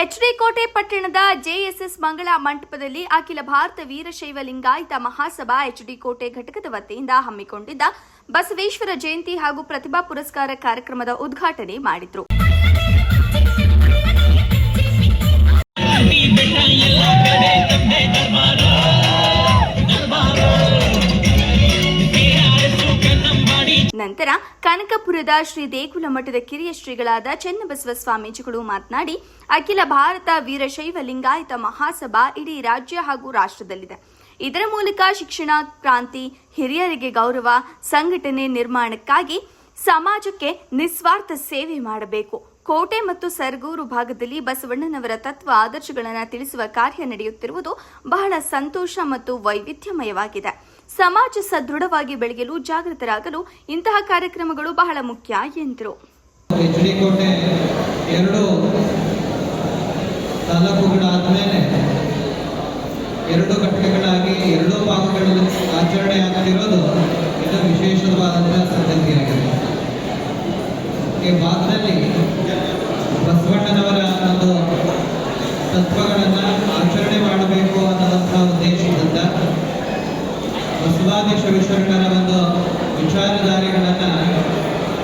HD ಕೋಟೆ ಪಟ್ಟಣದ JSS ಮಂಗಳ ಮಂಟಪದಲ್ಲಿ ಅಖಿಲ ಭಾರತ ವೀರಶೈವ ಲಿಂಗಾಯತ ಮಹಾಸಭಾ ಎಚ್ಡಿ ಕೋಟೆ ಘಟಕದ ವತಿಯಿಂದ ಹಮ್ಮಿಕೊಂಡಿದ್ದ ಬಸವೇಶ್ವರ ಜಯಂತಿ ಹಾಗೂ ಪ್ರತಿಭಾ ಪುರಸ್ಕಾರ ಕಾರ್ಯಕ್ರಮದ ಉದ್ಘಾಟನೆ ಮಾಡಿದರು. ನಂತರ ಕನಕಪುರದ ಶ್ರೀ ದೇಗುಲ ಮಠದ ಕಿರಿಯ ಶ್ರೀಗಳಾದ ಚನ್ನಬಸವ ಸ್ವಾಮೀಜಿಗಳು ಮಾತನಾಡಿ, ಅಖಿಲ ಭಾರತ ವೀರಶೈವ ಲಿಂಗಾಯತ ಮಹಾಸಭಾ ಇಡೀ ರಾಜ್ಯ ಹಾಗೂ ರಾಷ್ಟ್ರದಲ್ಲಿದೆ. ಇದರ ಮೂಲಕ ಶಿಕ್ಷಣ ಕ್ರಾಂತಿ, ಹಿರಿಯರಿಗೆ ಗೌರವ, ಸಂಘಟನೆ ನಿರ್ಮಾಣಕ್ಕಾಗಿ ಸಮಾಜಕ್ಕೆ ನಿಸ್ವಾರ್ಥ ಸೇವೆ ಮಾಡಬೇಕು. ಕೋಟೆ ಮತ್ತು ಸರಗೂರು ಭಾಗದಲ್ಲಿ ಬಸವಣ್ಣನವರ ತತ್ವ ಆದರ್ಶಗಳನ್ನು ತಿಳಿಸುವ ಕಾರ್ಯ ನಡೆಯುತ್ತಿರುವುದು ಬಹಳ ಸಂತೋಷ ಮತ್ತು ವೈವಿಧ್ಯಮಯವಾಗಿದೆ. ಸಮಾಜ ಸದೃಢವಾಗಿ ಬೆಳೆಯಲು ಜಾಗೃತರಾಗಲು ಇಂತಹ ಕಾರ್ಯಕ್ರಮಗಳು ಬಹಳ ಮುಖ್ಯ ಎಂದರು. ಎಚ್ಡಿ ಕೋಟೆ ಎರಡು ತಾಲೂಕುಗಳಾದ್ಮೇಲೆ ಎರಡು ಘಟಕಗಳಾಗಿ ಎರಡೂ ಭಾಗಗಳಲ್ಲಿ ಆಚರಣೆ ಆಗ್ತಿರೋದು ಇದು ವಿಶೇಷವಾದಂತಹ ಸಂಗತಿಯಾಗಿದೆ. ಈ ಭಾಗದಲ್ಲಿ ಬಸವಣ್ಣನವರ ಒಂದು ತತ್ವಗಳನ್ನು ಆಚರಣೆ ಮಾಡಬೇಕು ಅನ್ನುವಂತಹ ಉದ್ದೇಶದಿಂದ ಬಸವಾದಿ ಶಿವಶರಣರ ಒಂದು ವಿಚಾರಧಾರೆಗಳನ್ನು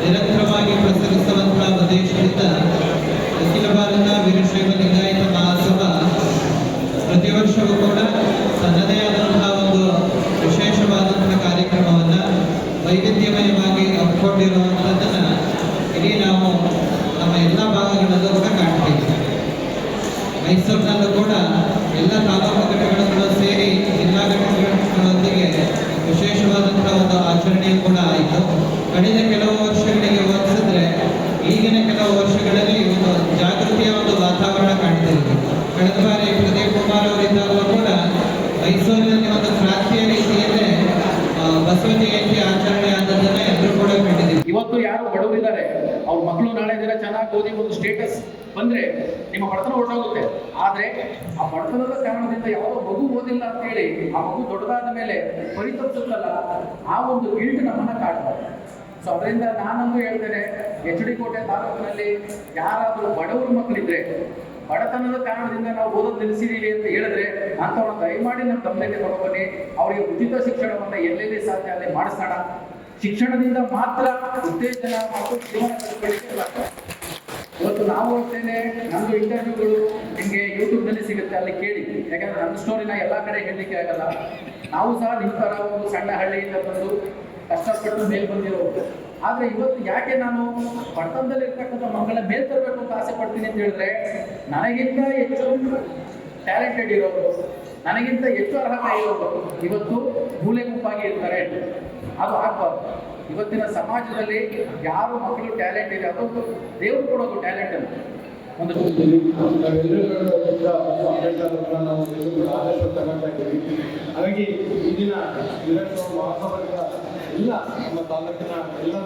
ನಿರಂತರವಾಗಿ ಪ್ರಸರಿಸುವಂತಹ ಉದ್ದೇಶದಿಂದ ಅಖಿಲ ಭಾರತ ವೀರಶೈವ ಲಿಂಗಾಯತ ಮಹಾಸಭಾ ಪ್ರತಿ ವರ್ಷವೂ ಕೂಡ ತನ್ನದೇ ಆದಂತಹ ಒಂದು ವಿಶೇಷವಾದಂತಹ ಕಾರ್ಯಕ್ರಮವನ್ನು ವೈವಿಧ್ಯಮಯವಾಗಿ ಹಮ್ಮಿಕೊಂಡಿರುವಂಥದ್ದನ್ನು ಇಡೀ ನಾವು ನಮ್ಮ ಎಲ್ಲ ಭಾಗಗಳಲ್ಲೂ ಕೂಡ ಕಾಣ್ತೀವಿ. ಮೈಸೂರಿನಲ್ಲೂ ಕೂಡ ಎಲ್ಲ ತಾಲೂಕು ಘಟಕಗಳು ಸೇರಿ ಜಿಲ್ಲಾ ಘಟಕಗಳೊಂದಿಗೆ ವಿಶೇಷವಾದಂತಹ ಒಂದು ಆಚರಣೆಯೂ ಕೂಡ ಆಯಿತು. ಕಳೆದ ಕೆಲವು ವರ್ಷಗಳಿಗೆ ಹೋಲಿಸಿದ್ರೆ ಈಗಿನ ಕೆಲವು ವರ್ಷಗಳಲ್ಲಿ ಒಂದು ಜಾಗೃತಿಯ ಒಂದು ವಾತಾವರಣ ಕಾಣ್ತಿದೆ. ಕಳೆದ ಬಾರಿ ಪ್ರದೀಪ್ ಕುಮಾರ್ ಅವರಿದ್ದಾಗಲೂ ಕೂಡ ಮೈಸೂರಿನಲ್ಲಿ ಒಂದು ಕ್ರಾಂತಿಯ ರೀತಿಯಲ್ಲೇ ಬಸವ ಜಯಂತಿ ಆಚರಣೆ ಆದದ್ದನ್ನ ಎಲ್ಲರೂ ಕೂಡ ಕಂಡಿದ್ದೀವಿ. ಇವತ್ತು ಯಾರು ಬಡವರಿದ್ದಾರೆ, ಅವ್ರ ಮಕ್ಕಳು ನಾಳೆ ದಿನ ಚೆನ್ನಾಗಿ ಓದಿ ಒಂದು ಸ್ಟೇಟಸ್ ಬಂದ್ರೆ ನಿಮ್ಮ ಬಡತನ ಹೊರಟೋಗುತ್ತೆ. ಆದ್ರೆ ಆ ಬಡತನದ ಕಾರಣದಿಂದ ಯಾವುದೋ ಮಗು ಓದಿಲ್ಲ ಅಂತ ಹೇಳಿ ಆ ಮಗು ದೊಡ್ಡದಾದ ಮೇಲೆ ಪರಿತಪಿಸುತ್ತಲ್ಲ, ಆ ಒಂದು ಗಿಲ್ಟ್ ನಮ್ಮನ್ನ ಕಾಡ್ತಾರೆ. ಸೊ ಅದರಿಂದ ನಾನಂದು ಹೇಳ್ತೇನೆ, ಎಚ್ಡಿ ಕೋಟೆ ತಾಲೂಕಿನಲ್ಲಿ ಯಾರಾದರೂ ಬಡವರ ಮಕ್ಕಳಿದ್ರೆ, ಬಡತನದ ಕಾರಣದಿಂದ ನಾವು ಓದೋದು ನಿಲ್ಲಿಸಿದೀವಿ ಅಂತ ಹೇಳಿದ್ರೆ ಅಂಥವ್ರನ್ನ ದಯಮಾಡಿ ನಮ್ಮ ಗಮನಕ್ಕೆ ತಗೊಂಡ್ಬನ್ನಿ. ಅವರಿಗೆ ಉಚಿತ ಶಿಕ್ಷಣವನ್ನು ಎಲ್ಲೆಲ್ಲಿ ಸಾಧ್ಯ ಅಲ್ಲಿ ಮಾಡಿಸೋಣ. ಶಿಕ್ಷಣದಿಂದ ಮಾತ್ರ ಉತ್ತೇಜನ ಮತ್ತು ಜೀವನ ಕಲ್ಪಿಸಲಿಕ್ಕೆ. ಇವತ್ತು ನಾವು ಹೋಗ್ತೇನೆ, ನಮ್ಮದು ಇಂಟರ್ವ್ಯೂಗಳು ನಿಮಗೆ ಯೂಟ್ಯೂಬ್ನಲ್ಲಿ ಸಿಗುತ್ತೆ, ಅಲ್ಲಿ ಕೇಳಿ. ಯಾಕಂದ್ರೆ ನನ್ನ ಸ್ಟೋರಿನ ಎಲ್ಲ ಕಡೆ ಹೇಳಲಿಕ್ಕೆ ಆಗಲ್ಲ. ನಾವು ಸಹ ನಿಮ್ಮ ಥರ ಒಂದು ಸಣ್ಣ ಹಳ್ಳಿಯಿಂದ ಬಂದು ಕಷ್ಟಪಟ್ಟು ಮೇಲ್ ಬಂದಿರೋದು. ಆದರೆ ಇವತ್ತು ಯಾಕೆ ನಾನು ಬಡತನದಲ್ಲಿ ಇರ್ತಕ್ಕಂಥ ಮಕ್ಕಳ ಮೇಲ್ ತರಬೇಕು ಅಂತ ಆಸೆ ಪಡ್ತೀನಿ ಅಂತ ಹೇಳಿದ್ರೆ, ನನಗಿಂತ ಹೆಚ್ಚು ಟ್ಯಾಲೆಂಟೆಡ್ ಇರೋರು, ನನಗಿಂತ ಹೆಚ್ಚು ಅರ್ಹತೆ ಇರೋರು ಇವತ್ತು ಮೂಲೆ ಗುಂಪಾಗಿ ಇರ್ತಾರೆ. ಅದು ಆಗ್ಬಾರ್ದು. ಇವತ್ತಿನ ಸಮಾಜದಲ್ಲಿ ಯಾರು ಮಕ್ಕಳು ಟ್ಯಾಲೆಂಟ್ ಇದೆ, ಅದು ದೇವರು ಕೊಡೋದು ಟ್ಯಾಲೆಂಟ್ ಅಂತ ಒಂದು ಹಾಗಾಗಿ ಈ ದಿನ ಮಹಾಸಭೆಗಳ ಎಲ್ಲ ನಮ್ಮ ತಾಲೂಕಿನ ಎಲ್ಲ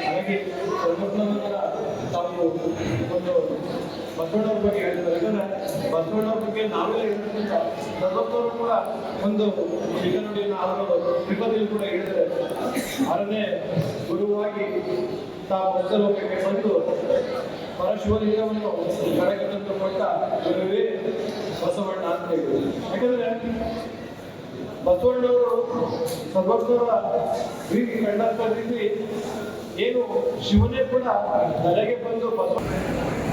ಹಾಗಾಗಿ ಸರ್ವಜ್ಞರ ತಾವು ಒಂದು ಬಸವಣ್ಣವ್ರ ಬಗ್ಗೆ ಹೇಳಿದ್ದಾರೆ. ಯಾಕಂದ್ರೆ ಬಸವಣ್ಣವ್ರ ಬಗ್ಗೆ ನಾವೆಲ್ಲ ಹೇಳಿದ್ರಿಂದ ಸರ್ವಜ್ಞರು ಕೂಡ ಒಂದು ಈಗ ನೋಡಿ ನಾವು ತಿರುಪತಿಯಲ್ಲಿ ಕೂಡ ಹೇಳಿದರೆ 6ನೇ ಗುರುವಾಗಿ ತಾವು ಬಸವಲಿಂಗಕ್ಕೆ ಬಂದು ಪರಶಿವಲಿಂಗವನ್ನು ಕಡೆಗಟ್ಟಂತ ಕೊಟ್ಟ ಗುರುವೇ ಬಸವಣ್ಣ ಅಂತ ಹೇಳಿದ್ರು. ಯಾಕಂದ್ರೆ ಬಸವಣ್ಣವರು ಸರ್ವಜ್ಞರ ಪ್ರೀತಿ ಕಂಡಂತ ರೀತಿ ಏನು ಶಿವನೇ ಕೂಡ ತಲೆಗೆ ಬಂದು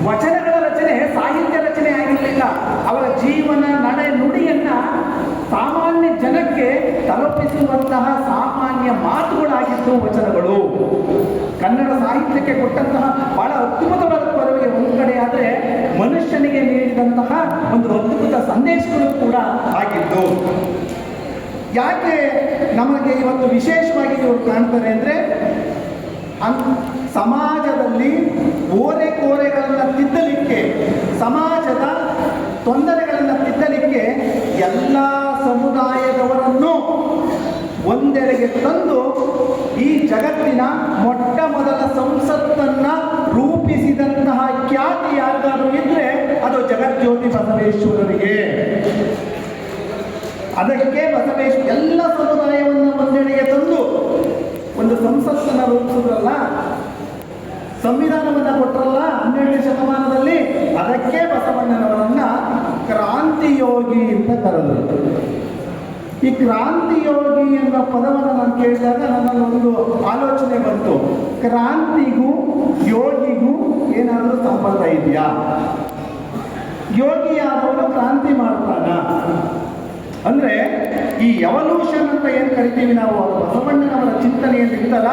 ವಚನಗಳ ರಚನೆ ಸಾಹಿತ್ಯ ರಚನೆ ಆಗಿರಲಿಲ್ಲ. ಅವರ ಜೀವನ ನಡೆ ನುಡಿಯನ್ನ ಸಾಮಾನ್ಯ ಜನಕ್ಕೆ ತಲುಪಿಸುವಂತಹ ಸಾಮಾನ್ಯ ಮಾತುಗಳಾಗಿದ್ದು ವಚನಗಳು. ಕನ್ನಡ ಸಾಹಿತ್ಯಕ್ಕೆ ಕೊಟ್ಟಂತಹ ಬಹಳ ಅದ್ಭುತವಾದ ಕೊಡುಗೆ ಒಂದು ಕಡೆ ಆದರೆ, ಮನುಷ್ಯನಿಗೆ ನೀಡಿದಂತಹ ಒಂದು ಅದ್ಭುತ ಸಂದೇಶಗಳು ಕೂಡ ಆಗಿದ್ದು. ಯಾಕೆ ನಮಗೆ ಇವತ್ತು ವಿಶೇಷವಾಗಿ ಇವರು ಕಾಣ್ತಾರೆ ಅಂದರೆ, ಸಮಾಜದಲ್ಲಿ ಓರೆಕೋರೆಗಳನ್ನು ತಿದ್ದಲಿಕ್ಕೆ, ಸಮಾಜದ ತೊಂದರೆಗಳನ್ನು ತಿದ್ದಲಿಕ್ಕೆ ಎಲ್ಲ ಸಮುದಾಯದವರನ್ನು ಒಂದೆಡೆಗೆ ತಂದು ಈ ಜಗತ್ತಿನ ಮೊಟ್ಟ ಮೊದಲ ಸಂಸತ್ತನ್ನು ರೂಪಿಸಿದಂತಹ ಖ್ಯಾತಿ ಯಾರಿಗಾದರೂ ಇದ್ರೆ ಅದು ಜಗಜ್ಯೋತಿ ಬಸವೇಶ್ವರರಿಗೆ. ಅದಕ್ಕೆ ಬಸವೇಶ್ವರ ಎಲ್ಲ ಸಮುದಾಯವನ್ನು ಒಂದೆಡೆಗೆ ತಂದು ಒಂದು ಸಂಸತ್ತನ್ನು ರೂಪಿಸಿದ್ರಲ್ಲ, ಸಂವಿಧಾನವನ್ನು ಕೊಟ್ಟರಲ್ಲ 12ನೇ ಶತಮಾನದಲ್ಲಿ, ಅದಕ್ಕೆ ಬಸವಣ್ಣನವರನ್ನ ಕ್ರಾಂತಿಯೋಗಿ ಅಂತ ಕರೆದರು. ಈ ಕ್ರಾಂತಿಯೋಗಿ ಎಂಬ ಪದವನ್ನು ನಾನು ಕೇಳಿದಾಗ ನನ್ನಲ್ಲಿ ಒಂದು ಆಲೋಚನೆ ಬಂತು. ಕ್ರಾಂತಿಗೂ ಯೋಗಿಗೂ ಏನಾದರೂ ಸಂಬಂಧ ಇದೆಯಾ? ಯೋಗಿಯಾದವನು ಕ್ರಾಂತಿ ಮಾಡ್ತಾನ? ಅಂದ್ರೆ ಈ ಎವಲ್ಯೂಷನ್ ಅಂತ ಏನು ಕರಿತೀವಿ ನಾವು, ಬಸವಣ್ಣನವರ ಚಿಂತನೆಯಲ್ಲಿದ್ದಲ್ಲ,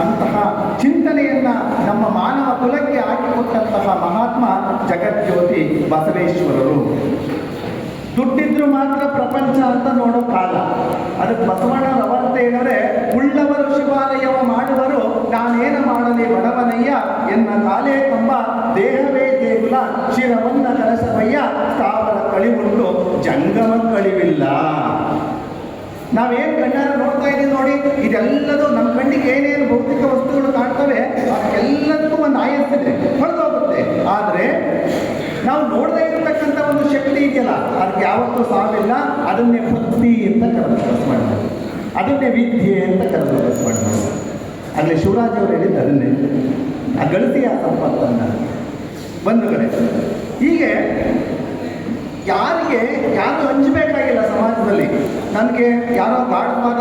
ಅಂತಹ ಚಿಂತನೆಯನ್ನ ನಮ್ಮ ಮಾನವ ಕುಲಕ್ಕೆ ಹಾಕಿಕೊಟ್ಟಂತಹ ಮಹಾತ್ಮ ಜಗಜ್ಯೋತಿ ಬಸವೇಶ್ವರರು. ದುಡ್ಡಿದ್ರು ಮಾತ್ರ ಪ್ರಪಂಚ ಅಂತ ನೋಡೋ ಕಾಲ. ಅದಕ್ಕೆ ಬಸವಣ್ಣನವರಂತ ಹೇಳಿದರೆ, ಉಳ್ಳವರು ಶಿವಾಲಯವ ಮಾಡುವರು, ನಾನೇನ ಮಾಡಲಿ ಬಡವನಯ್ಯ, ಎನ್ನ ಕಾಲೇ ಕಂಬ ದೇಹವೇ ದೇಗುಲ, ಶಿರವನ್ನ ಕಲಸವಯ್ಯ, ಸ್ಥಾವರ ಕಳಿವುಂಟು ಜಂಗಮ ಕಳಿವಿಲ್ಲ. ನಾವೇನು ಕಣ್ಣಾರ ನೋಡ್ತಾ ಇದ್ದೀವಿ ನೋಡಿ, ಇದೆಲ್ಲದೂ ನಮ್ಮ ಕಣ್ಣಿಗೆ ಏನೇನು ಭೌತಿಕ ವಸ್ತುಗಳು ಕಾಣ್ತವೆ ಅದಕ್ಕೆಲ್ಲದಕ್ಕೂ ಒಂದು ಆಯಸ್ಸಿದೆ, ಹೊರದೋಗುತ್ತೆ. ಆದರೆ ನಾವು ನೋಡದೇ ಇರತಕ್ಕಂಥ ಒಂದು ಶಕ್ತಿ ಇದೆಯಲ್ಲ, ಅದಕ್ಕೆ ಯಾವತ್ತೂ ಸಾವಿಲ್ಲ. ಅದನ್ನೇ ಭಕ್ತಿ ಅಂತ ಕರೆದು ಬಸವಣ್ಣ, ಅದನ್ನೇ ವಿದ್ಯೆ ಅಂತ ಕರೆದು ಬಸವಣ್ಣ. ಆಗಲೇ ಶಿವರಾಜ್ ಅವರು ಹೇಳಿದ್ದು ಅದನ್ನೇ, ಆ ಗಳಿಸಿ ಆ ಸಂಪತ್ತನ್ನು ಬಂಧುಗಳೇ. ಹೀಗೆ ಯಾರು ಹಂಚಬೇಕಾಗಿಲ್ಲ ಸಮಾಜದಲ್ಲಿ. ನನಗೆ ಯಾರೋ ಗಾಢವಾದ